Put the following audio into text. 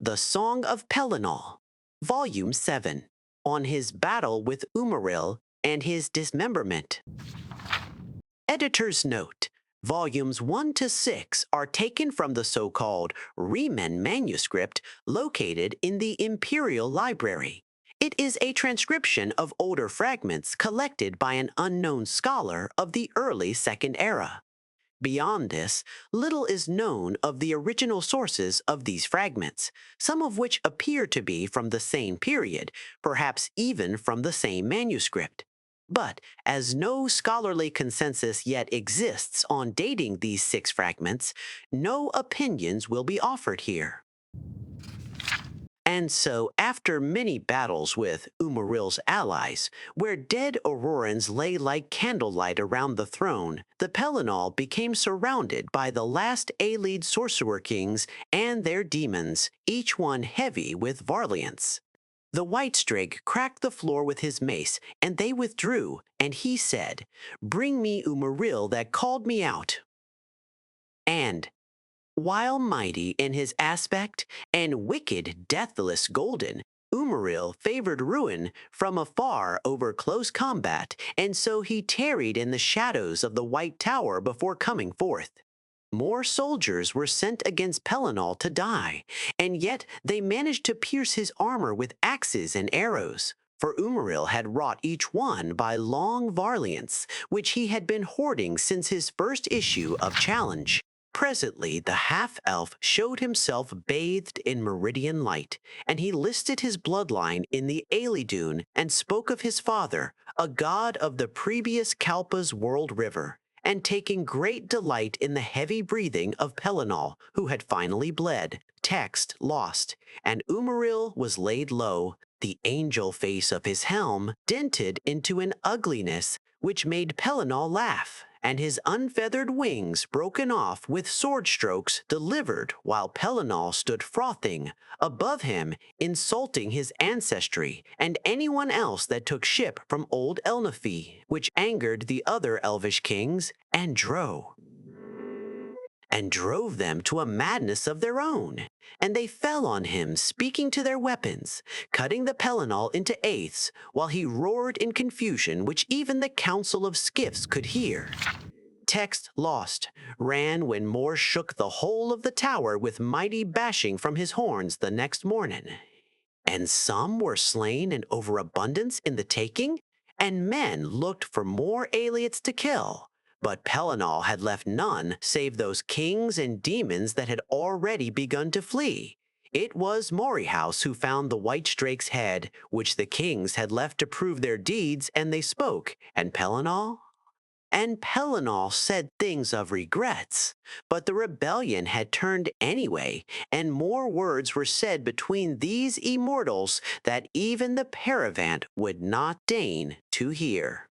The Song of Pelinal, Volume 7, on his battle with Umaril and his dismemberment. Editor's note: Volumes 1 to 6 are taken from the so-called Riemann manuscript located in the Imperial Library. It is a transcription of older fragments collected by an unknown scholar of the early Second Era. Beyond this, little is known of the original sources of these fragments, some of which appear to be from the same period, perhaps even from the same manuscript. But as no scholarly consensus yet exists on dating these 6 fragments, no opinions will be offered here. And so, after many battles with Umaril's allies, where dead Aurorans lay like candlelight around the throne, the Pelinal became surrounded by the last Aelid sorcerer kings and their demons, each one heavy with Varliance. The White Strake cracked the floor with his mace, and they withdrew, and he said, "Bring me Umaril that called me out." And while mighty in his aspect and wicked, deathless golden, Umaril favored ruin from afar over close combat, and so he tarried in the shadows of the White Tower before coming forth. More soldiers were sent against Pelinal to die, and yet they managed to pierce his armor with axes and arrows, for Umaril had wrought each one by long Varliance, which he had been hoarding since his first issue of Challenge. Presently, the half-elf showed himself bathed in meridian light, and he listed his bloodline in the Aelidune and spoke of his father, a god of the previous Kalpa's world river, and taking great delight in the heavy breathing of Pelinal, who had finally bled. Text lost, and Umaril was laid low, the angel face of his helm dented into an ugliness which made Pelinal laugh, and his unfeathered wings broken off with sword strokes delivered while Pelinal stood frothing above him, insulting his ancestry and anyone else that took ship from old Elnaphi, which angered the other elvish kings, and drove them to a madness of their own. And they fell on him, speaking to their weapons, cutting the Pelinal into eighths, while he roared in confusion which even the council of skiffs could hear. Text lost, ran when Moore shook the whole of the tower with mighty bashing from his horns the next morning. And some were slain in overabundance in the taking, and men looked for more Aeliots to kill. But Pelinal had left none save those kings and demons that had already begun to flee. It was Morihaus who found the White Strake's head, which the kings had left to prove their deeds, and they spoke. And Pelinal said things of regrets, but the rebellion had turned anyway, and more words were said between these immortals that even the Paravant would not deign to hear.